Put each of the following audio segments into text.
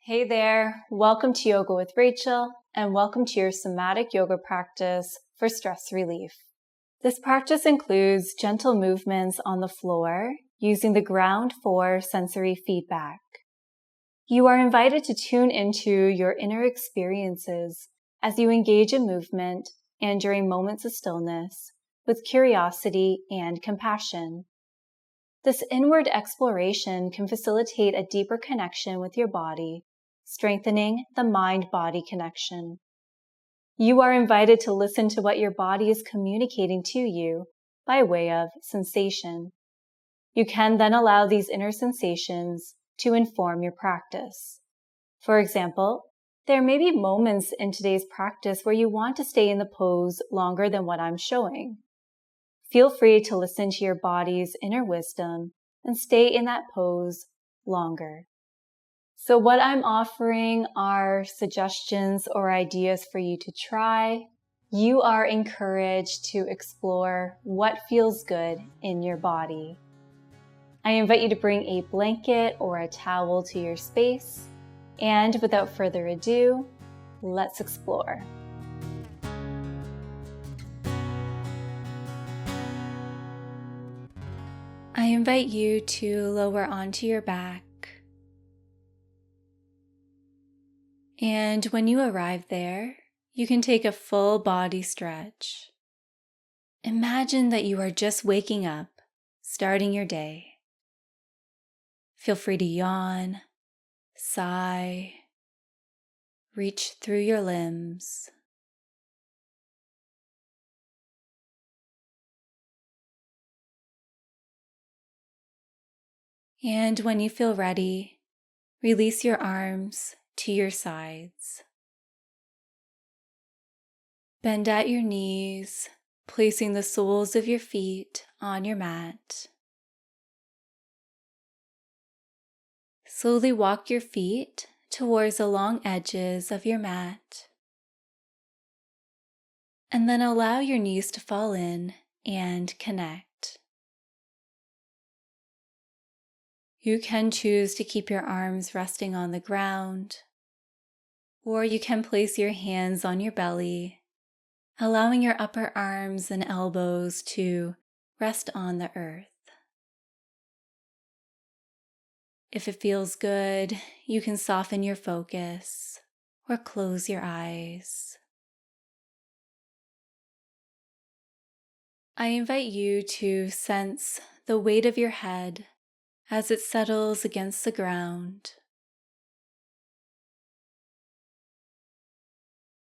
Hey there, welcome to Yoga with Rachel, and welcome to your somatic yoga practice for stress relief. This practice includes gentle movements on the floor using the ground for sensory feedback. You are invited to tune into your inner experiences as you engage in movement and during moments of stillness with curiosity and compassion. This inward exploration can facilitate a deeper connection with your body, strengthening the mind-body connection. You are invited to listen to what your body is communicating to you by way of sensation. You can then allow these inner sensations to inform your practice. For example, there may be moments in today's practice where you want to stay in the pose longer than what I'm showing. Feel free to listen to your body's inner wisdom and stay in that pose longer. So what I'm offering are suggestions or ideas for you to try. You are encouraged to explore what feels good in your body. I invite you to bring a blanket or a towel to your space. And without further ado, let's explore. I invite you to lower onto your back. And when you arrive there, you can take a full body stretch. Imagine that you are just waking up, starting your day. Feel free to yawn, sigh, reach through your limbs. And when you feel ready, release your arms to your sides. Bend at your knees, placing the soles of your feet on your mat. Slowly walk your feet towards the long edges of your mat. And then allow your knees to fall in and connect. You can choose to keep your arms resting on the ground, or you can place your hands on your belly, allowing your upper arms and elbows to rest on the earth. If it feels good, you can soften your focus or close your eyes. I invite you to sense the weight of your head as it settles against the ground.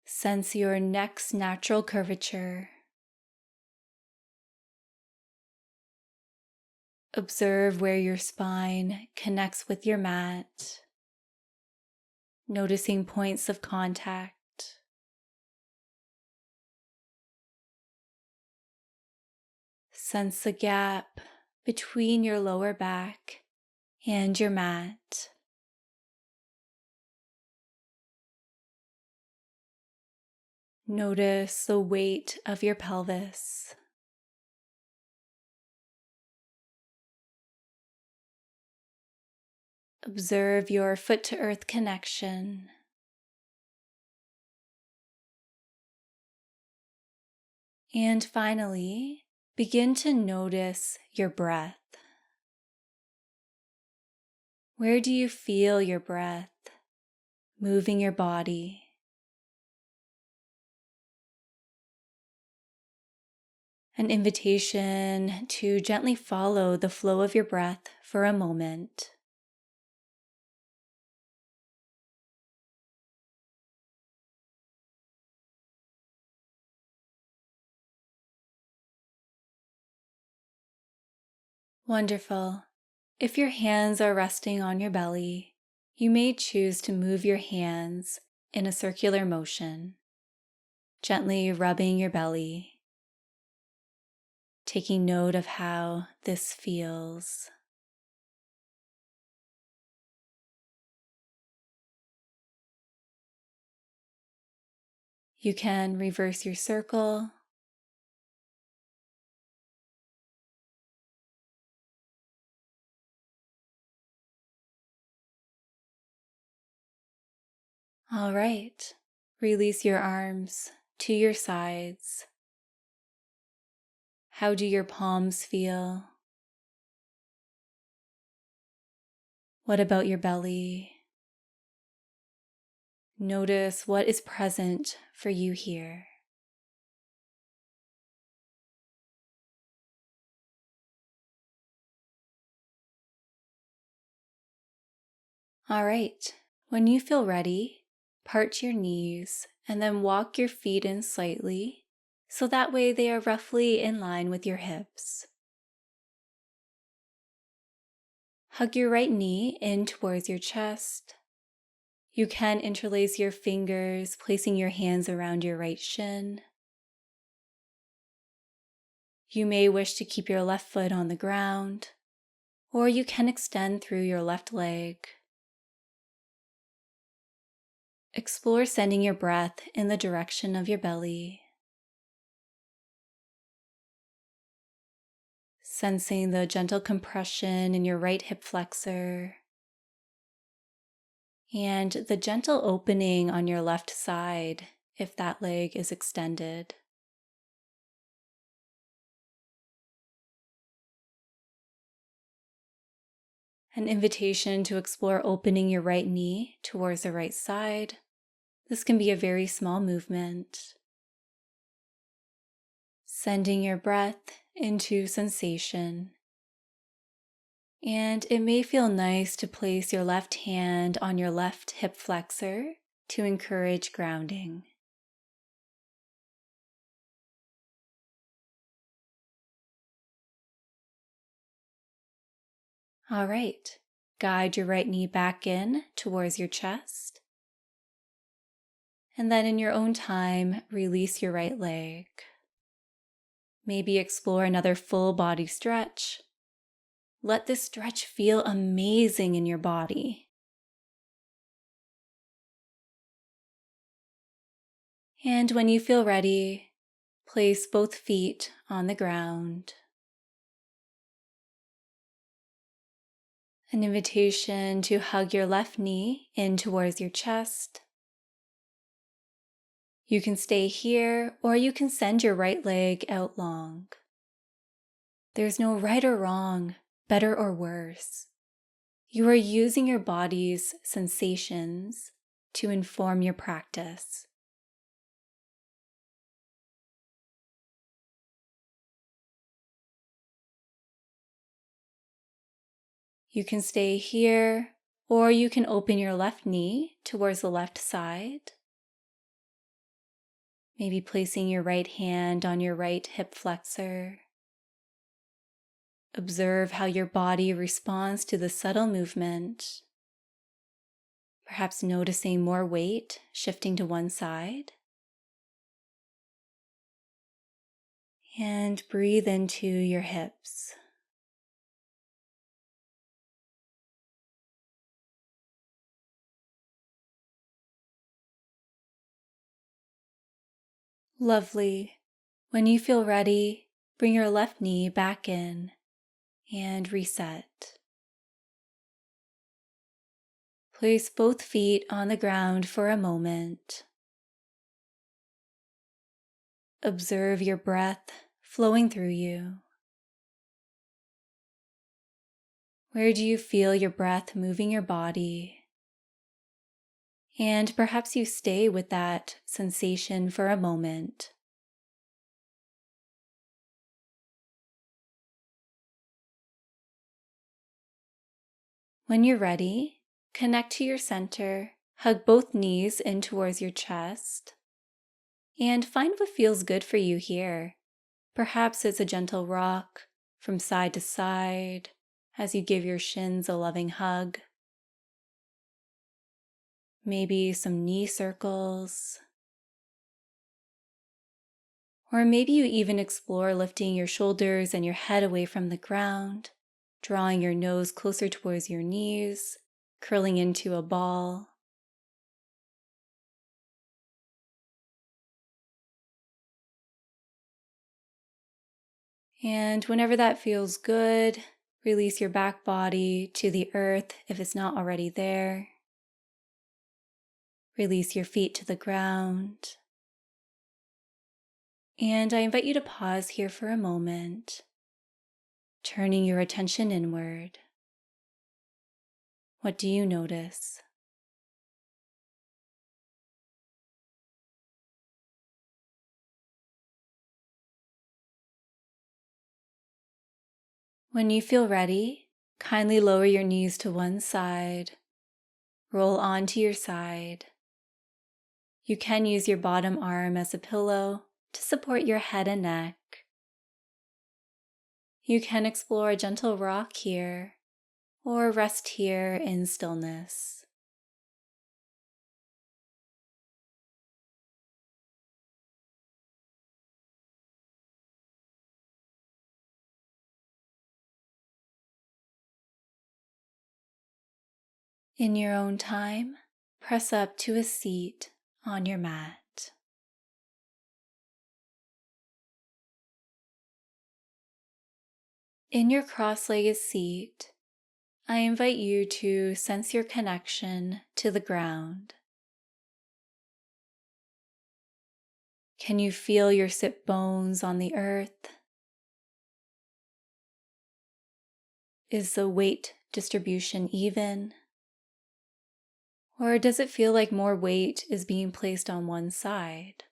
Sense your neck's natural curvature. Observe where your spine connects with your mat, noticing points of contact. Sense the gap between your lower back and your mat. Notice the weight of your pelvis. Observe your foot-to-earth connection. And finally, begin to notice your breath. Where do you feel your breath moving your body? An invitation to gently follow the flow of your breath for a moment. Wonderful. If your hands are resting on your belly, you may choose to move your hands in a circular motion, gently rubbing your belly, taking note of how this feels. You can reverse your circle, All right. Release your arms to your sides. How do your palms feel? What about your belly? Notice what is present for you here. All right. When you feel ready, part your knees and then walk your feet in slightly so that way they are roughly in line with your hips. Hug your right knee in towards your chest. You can interlace your fingers, placing your hands around your right shin. You may wish to keep your left foot on the ground, or you can extend through your left leg. Explore sending your breath in the direction of your belly, sensing the gentle compression in your right hip flexor and the gentle opening on your left side if that leg is extended. An invitation to explore opening your right knee towards the right side. This can be a very small movement. Sending your breath into sensation. And it may feel nice to place your left hand on your left hip flexor to encourage grounding. All right, guide your right knee back in towards your chest. And then in your own time, release your right leg. Maybe explore another full body stretch. Let this stretch feel amazing in your body. And when you feel ready, place both feet on the ground. An invitation to hug your left knee in towards your chest. You can stay here or you can send your right leg out long. There's no right or wrong, better or worse. You are using your body's sensations to inform your practice. You can stay here, or you can open your left knee towards the left side. Maybe placing your right hand on your right hip flexor. Observe how your body responds to the subtle movement. Perhaps noticing more weight shifting to one side. And breathe into your hips. Lovely. When you feel ready, bring your left knee back in and reset. Place both feet on the ground for a moment. Observe your breath flowing through you. Where do you feel your breath moving your body? And perhaps you stay with that sensation for a moment. When you're ready, connect to your center, hug both knees in towards your chest, and find what feels good for you here. Perhaps it's a gentle rock from side to side as you give your shins a loving hug. Maybe some knee circles. Or maybe you even explore lifting your shoulders and your head away from the ground, drawing your nose closer towards your knees, curling into a ball. And whenever that feels good, release your back body to the earth if it's not already there. Release your feet to the ground. And I invite you to pause here for a moment, turning your attention inward. What do you notice? When you feel ready, kindly lower your knees to one side, roll onto your side. You can use your bottom arm as a pillow to support your head and neck. You can explore a gentle rock here, or rest here in stillness. In your own time, press up to a seat on your mat. In your cross-legged seat, I invite you to sense your connection to the ground. Can you feel your sit bones on the earth? Is the weight distribution even? Or does it feel like more weight is being placed on one side?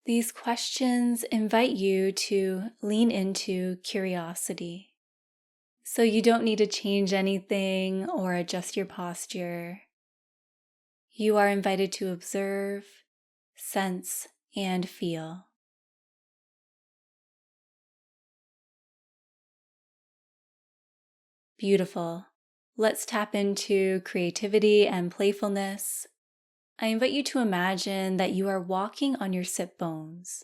These questions invite you to lean into curiosity. So you don't need to change anything or adjust your posture. You are invited to observe, sense, and feel. Beautiful. Let's tap into creativity and playfulness. I invite you to imagine that you are walking on your sit bones.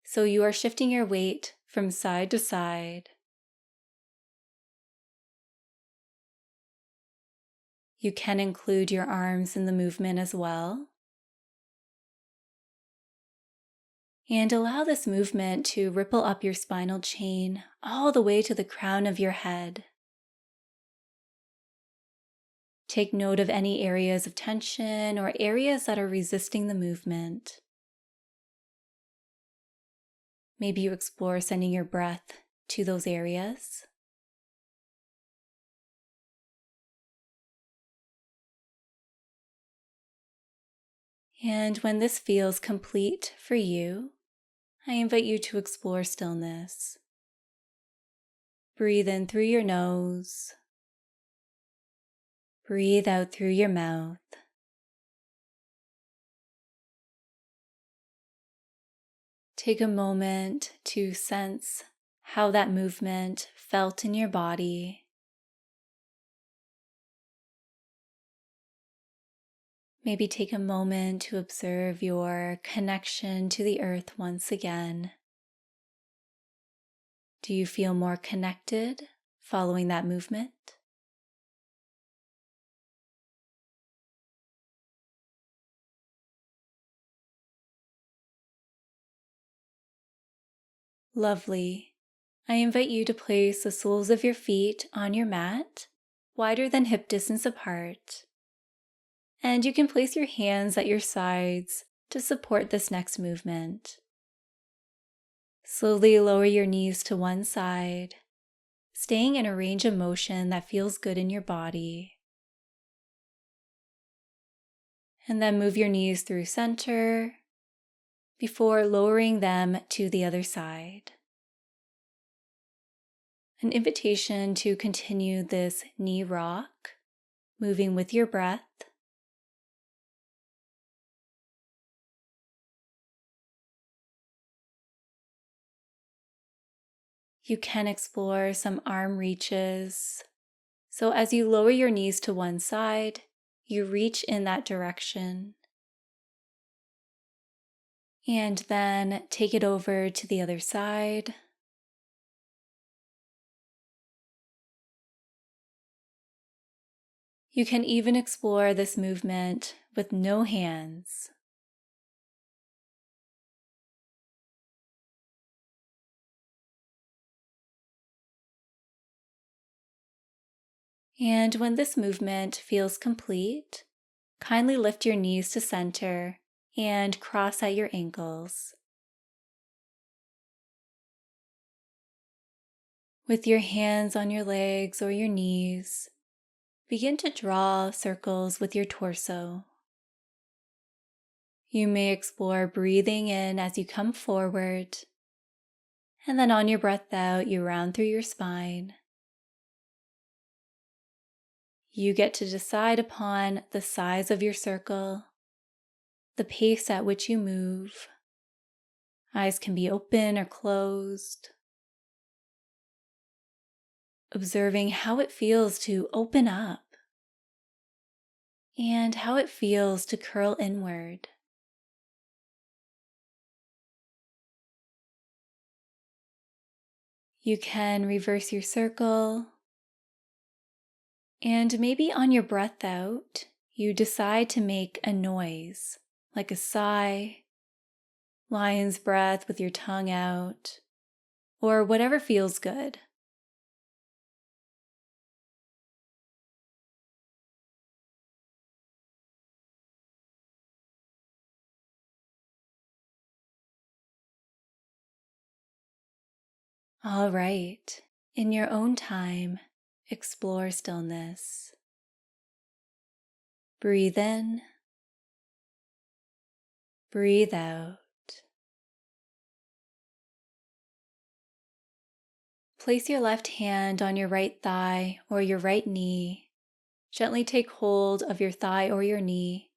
So you are shifting your weight from side to side. You can include your arms in the movement as well. And allow this movement to ripple up your spinal chain all the way to the crown of your head. Take note of any areas of tension or areas that are resisting the movement. Maybe you explore sending your breath to those areas. And when this feels complete for you, I invite you to explore stillness. Breathe in through your nose. Breathe out through your mouth. Take a moment to sense how that movement felt in your body. Maybe take a moment to observe your connection to the earth once again. Do you feel more connected following that movement? Lovely. I invite you to place the soles of your feet on your mat, wider than hip distance apart. And you can place your hands at your sides to support this next movement. Slowly lower your knees to one side, staying in a range of motion that feels good in your body. And then move your knees through center before lowering them to the other side. An invitation to continue this knee rock, moving with your breath. You can explore some arm reaches. So as you lower your knees to one side, you reach in that direction. And then take it over to the other side. You can even explore this movement with no hands. And when this movement feels complete, kindly lift your knees to center and cross at your ankles. With your hands on your legs or your knees, begin to draw circles with your torso. You may explore breathing in as you come forward, and then on your breath out, you round through your spine. You get to decide upon the size of your circle, the pace at which you move. Eyes can be open or closed. Observing how it feels to open up and how it feels to curl inward. You can reverse your circle, and maybe on your breath out, you decide to make a noise, like a sigh, lion's breath with your tongue out, or whatever feels good. All right, in your own time, explore stillness. Breathe in, breathe out. Place your left hand on your right thigh or your right knee. Gently take hold of your thigh or your knee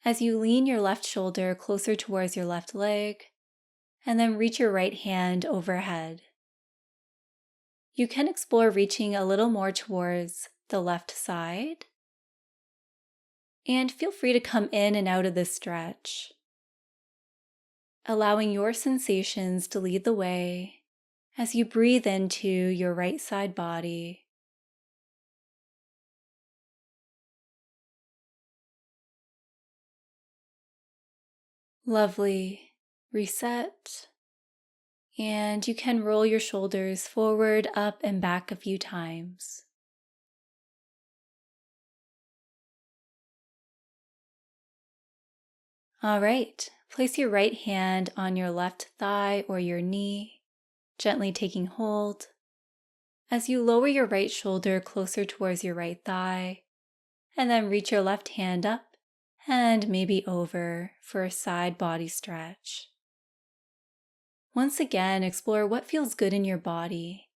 as you lean your left shoulder closer towards your left leg, and then reach your right hand overhead. You can explore reaching a little more towards the left side, and feel free to come in and out of this stretch, allowing your sensations to lead the way as you breathe into your right side body. Lovely. Reset. And you can roll your shoulders forward, up, and back a few times. All right, place your right hand on your left thigh or your knee, gently taking hold. As you lower your right shoulder closer towards your right thigh, and then reach your left hand up and maybe over for a side body stretch. Once again, explore what feels good in your body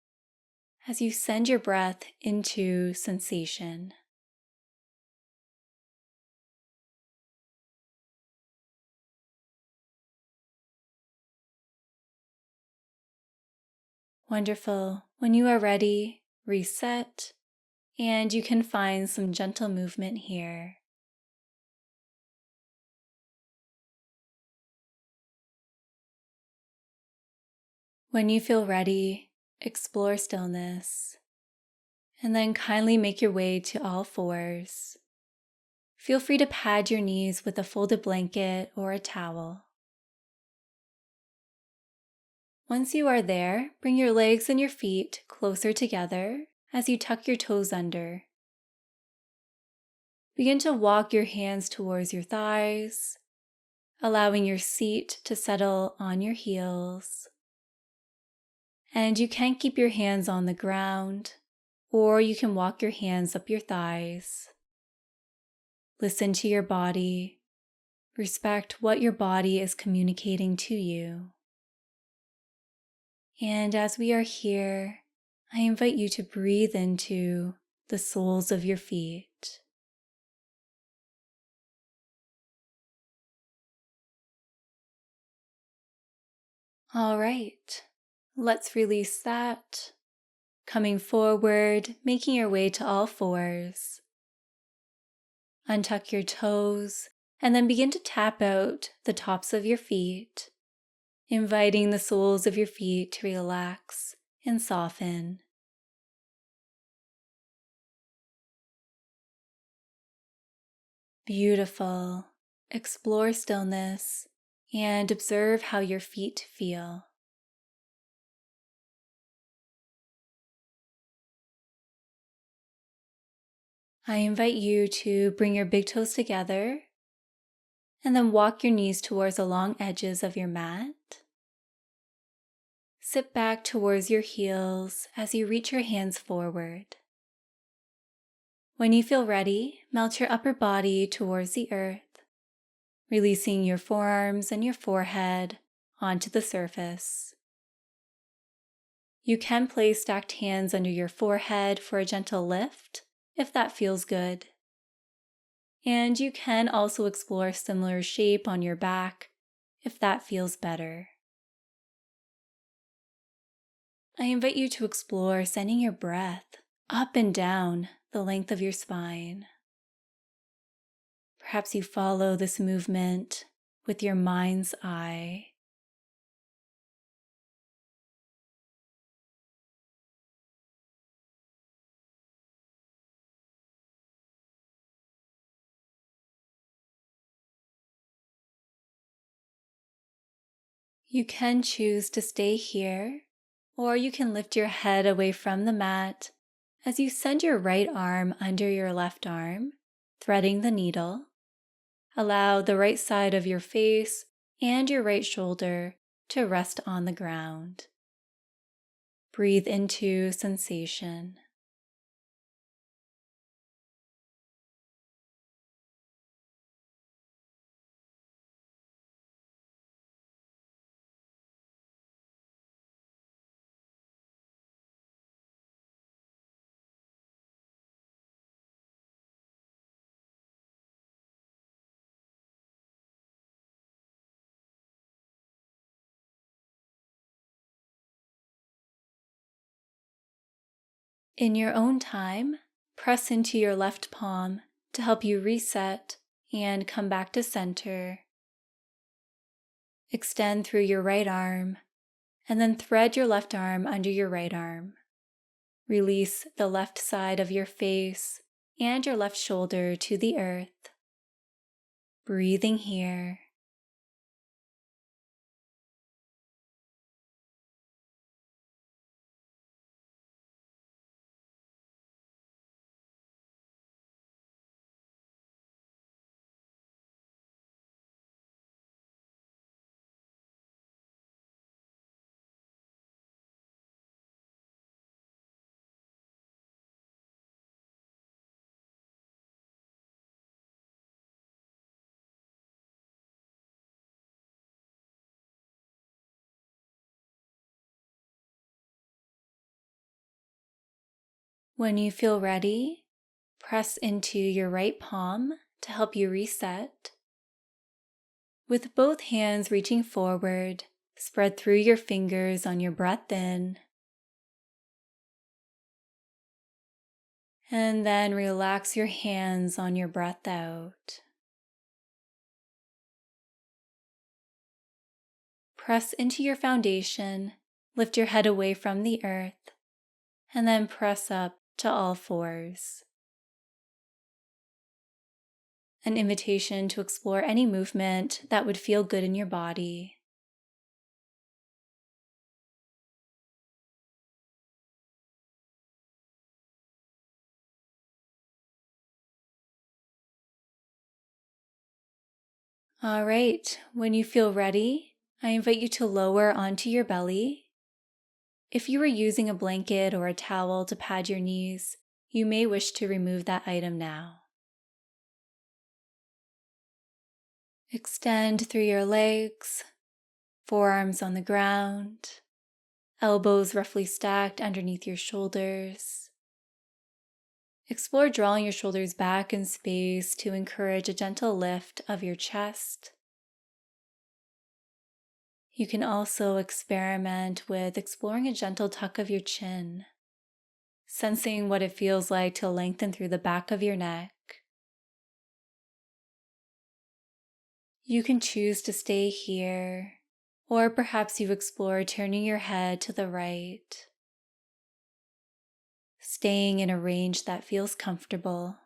as you send your breath into sensation. Wonderful. When you are ready, reset, and you can find some gentle movement here. When you feel ready, explore stillness, and then kindly make your way to all fours. Feel free to pad your knees with a folded blanket or a towel. Once you are there, bring your legs and your feet closer together as you tuck your toes under. Begin to walk your hands towards your thighs, allowing your seat to settle on your heels. And you can keep your hands on the ground, or you can walk your hands up your thighs. Listen to your body. Respect what your body is communicating to you. And as we are here, I invite you to breathe into the soles of your feet. All right, let's release that. Coming forward, making your way to all fours. Untuck your toes and then begin to tap out the tops of your feet, inviting the soles of your feet to relax and soften. Beautiful. Explore stillness and observe how your feet feel. I invite you to bring your big toes together and then walk your knees towards the long edges of your mat. Sit back towards your heels as you reach your hands forward. When you feel ready, melt your upper body towards the earth, releasing your forearms and your forehead onto the surface. You can place stacked hands under your forehead for a gentle lift, if that feels good. And you can also explore a similar shape on your back, if that feels better. I invite you to explore sending your breath up and down the length of your spine. Perhaps you follow this movement with your mind's eye. You can choose to stay here, or you can lift your head away from the mat as you send your right arm under your left arm, threading the needle. Allow the right side of your face and your right shoulder to rest on the ground. Breathe into sensation. In your own time, press into your left palm to help you reset and come back to center. Extend through your right arm and then thread your left arm under your right arm. Release the left side of your face and your left shoulder to the earth. Breathing here. When you feel ready, press into your right palm to help you reset. With both hands reaching forward, spread through your fingers on your breath in. And then relax your hands on your breath out. Press into your foundation, lift your head away from the earth, and then press up to all fours. An invitation to explore any movement that would feel good in your body. All right, when you feel ready, I invite you to lower onto your belly. If you were using a blanket or a towel to pad your knees, you may wish to remove that item now. Extend through your legs, forearms on the ground, elbows roughly stacked underneath your shoulders. Explore drawing your shoulders back in space to encourage a gentle lift of your chest. You can also experiment with exploring a gentle tuck of your chin, sensing what it feels like to lengthen through the back of your neck. You can choose to stay here, or perhaps you explore turning your head to the right, staying in a range that feels comfortable.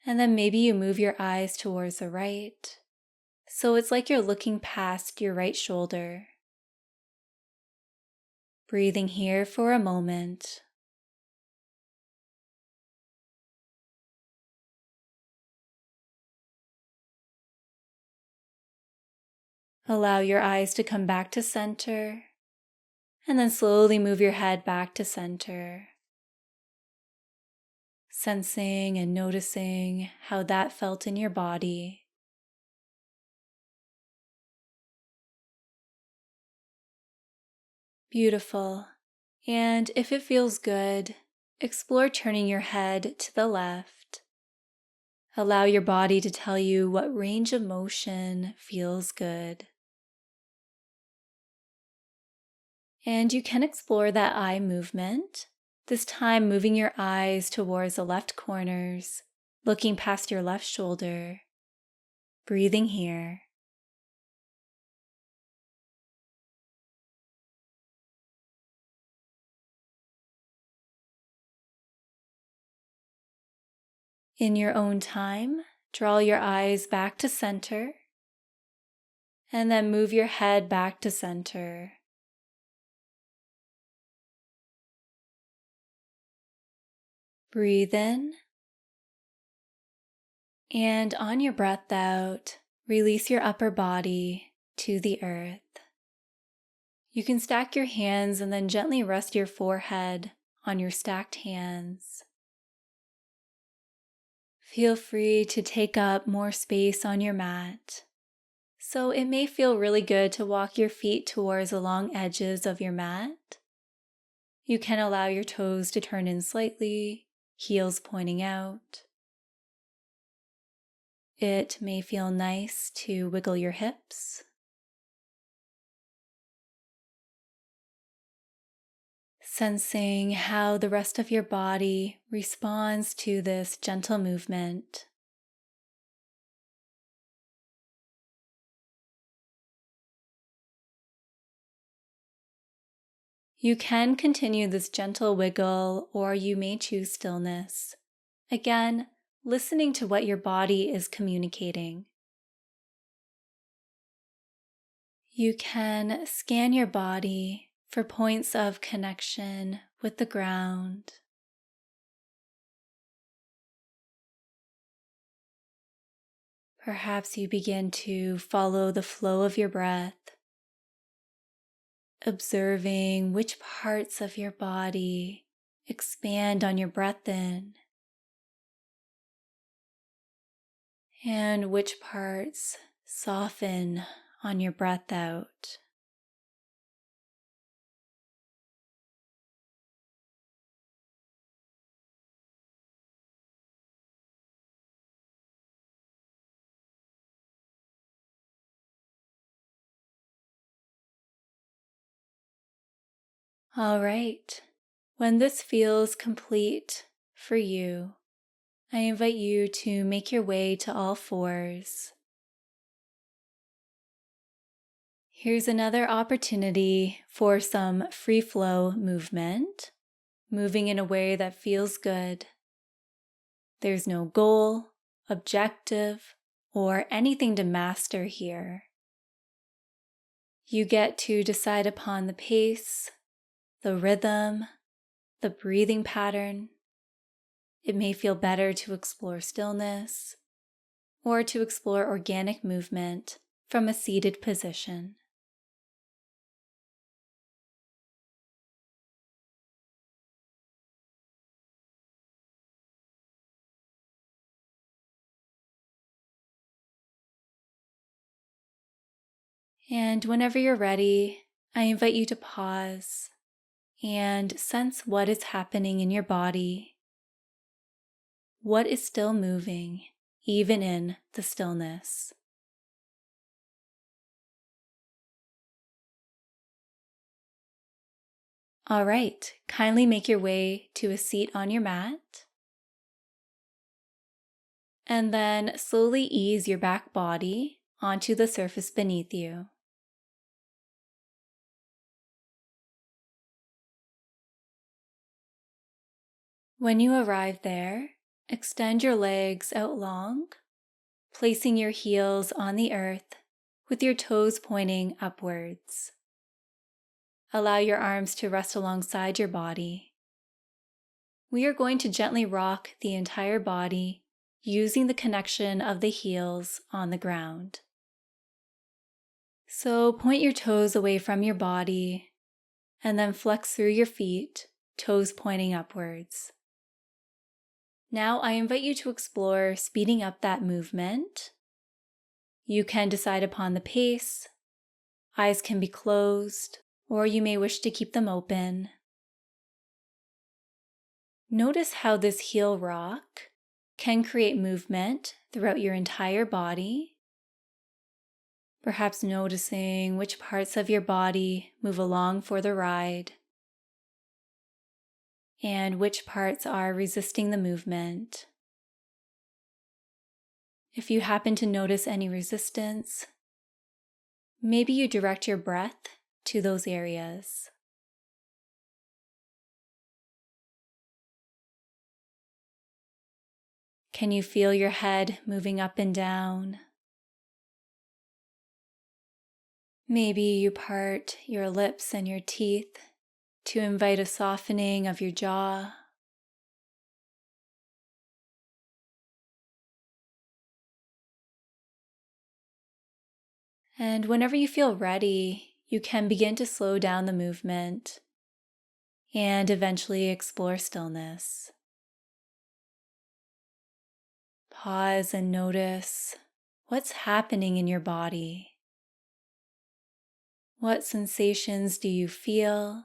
And then maybe you move your eyes towards the right, so it's like you're looking past your right shoulder. Breathing here for a moment. Allow your eyes to come back to center, and then slowly move your head back to center. Sensing and noticing how that felt in your body. Beautiful. And if it feels good, explore turning your head to the left. Allow your body to tell you what range of motion feels good. And you can explore that eye movement, this time moving your eyes towards the left corners, looking past your left shoulder, breathing here. In your own time, draw your eyes back to center, and then move your head back to center. Breathe in, and on your breath out, release your upper body to the earth. You can stack your hands and then gently rest your forehead on your stacked hands. Feel free to take up more space on your mat. So it may feel really good to walk your feet towards the long edges of your mat. You can allow your toes to turn in slightly, heels pointing out. It may feel nice to wiggle your hips. Sensing how the rest of your body responds to this gentle movement. You can continue this gentle wiggle, or you may choose stillness. Again, listening to what your body is communicating. You can scan your body for points of connection with the ground. Perhaps you begin to follow the flow of your breath, observing which parts of your body expand on your breath in, and which parts soften on your breath out. All right, when this feels complete for you, I invite you to make your way to all fours. Here's another opportunity for some free flow movement, moving in a way that feels good. There's no goal, objective, or anything to master here. You get to decide upon the pace, the rhythm, the breathing pattern. It may feel better to explore stillness or to explore organic movement from a seated position. And whenever you're ready, I invite you to pause and sense what is happening in your body. What is still moving, even in the stillness? All right, kindly make your way to a seat on your mat. And then slowly ease your back body onto the surface beneath you. When you arrive there, extend your legs out long, placing your heels on the earth with your toes pointing upwards. Allow your arms to rest alongside your body. We are going to gently rock the entire body using the connection of the heels on the ground. So point your toes away from your body and then flex through your feet, toes pointing upwards. Now I invite you to explore speeding up that movement. You can decide upon the pace. Eyes can be closed, or you may wish to keep them open. Notice how this heel rock can create movement throughout your entire body. Perhaps noticing which parts of your body move along for the ride and which parts are resisting the movement. If you happen to notice any resistance, maybe you direct your breath to those areas. Can you feel your head moving up and down? Maybe you part your lips and your teeth to invite a softening of your jaw. And whenever you feel ready, you can begin to slow down the movement and eventually explore stillness. Pause and notice what's happening in your body. What sensations do you feel?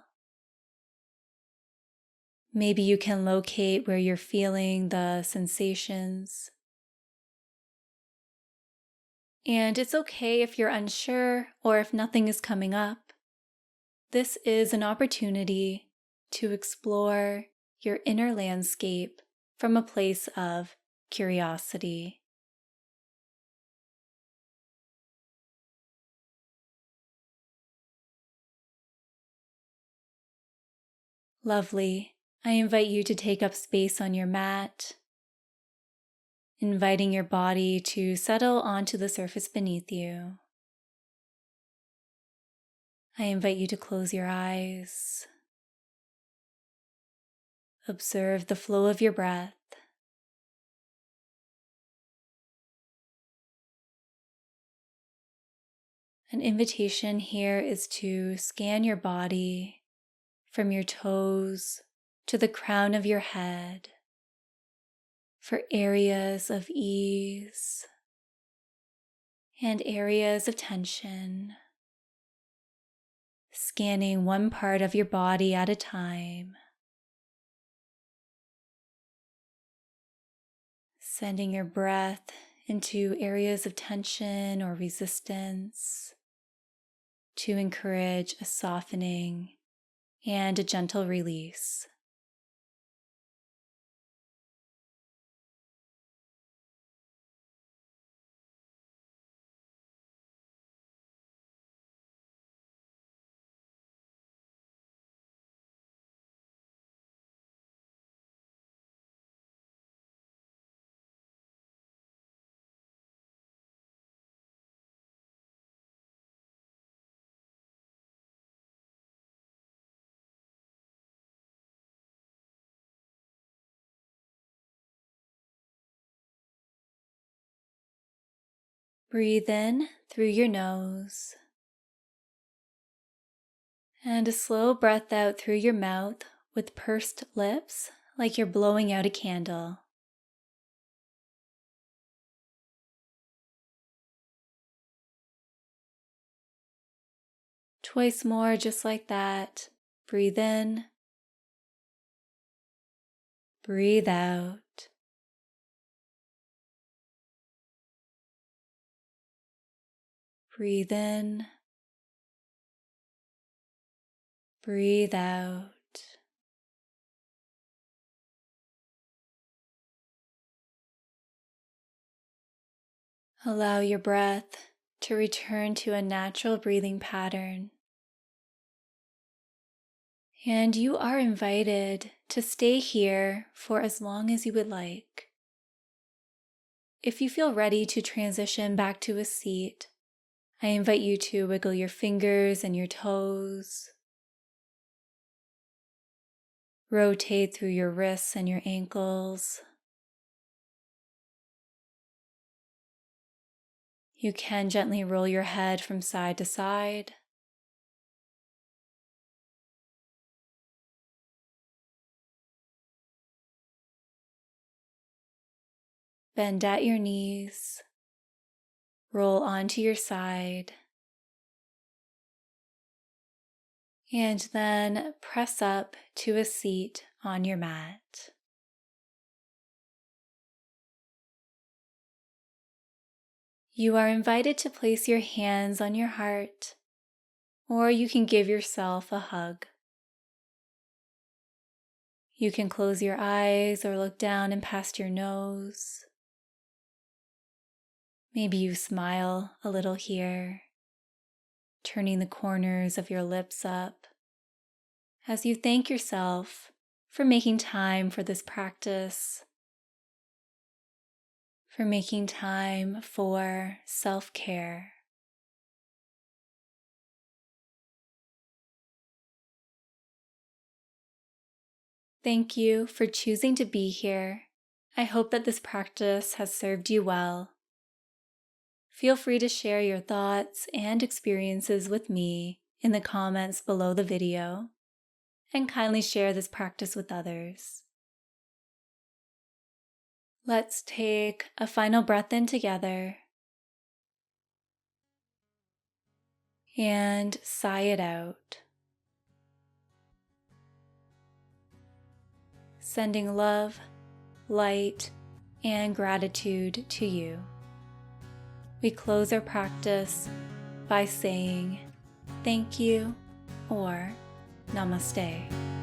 Maybe you can locate where you're feeling the sensations. And it's okay if you're unsure or if nothing is coming up. This is an opportunity to explore your inner landscape from a place of curiosity. Lovely. I invite you to take up space on your mat, inviting your body to settle onto the surface beneath you. I invite you to close your eyes. Observe the flow of your breath. An invitation here is to scan your body from your toes to the crown of your head for areas of ease and areas of tension, scanning one part of your body at a time, sending your breath into areas of tension or resistance to encourage a softening and a gentle release. Breathe in through your nose and a slow breath out through your mouth with pursed lips, like you're blowing out a candle. Twice more, just like that. Breathe in, breathe out. Breathe in, breathe out. Allow your breath to return to a natural breathing pattern. And you are invited to stay here for as long as you would like. If you feel ready to transition back to a seat, I invite you to wiggle your fingers and your toes. Rotate through your wrists and your ankles. You can gently roll your head from side to side. Bend at your knees. Roll onto your side. And then press up to a seat on your mat. You are invited to place your hands on your heart, or you can give yourself a hug. You can close your eyes or look down and past your nose. Maybe you smile a little here, turning the corners of your lips up as you thank yourself for making time for this practice, for making time for self-care. Thank you for choosing to be here. I hope that this practice has served you well. Feel free to share your thoughts and experiences with me in the comments below the video, and kindly share this practice with others. Let's take a final breath in together and sigh it out. Sending love, light, and gratitude to you. We close our practice by saying thank you or namaste.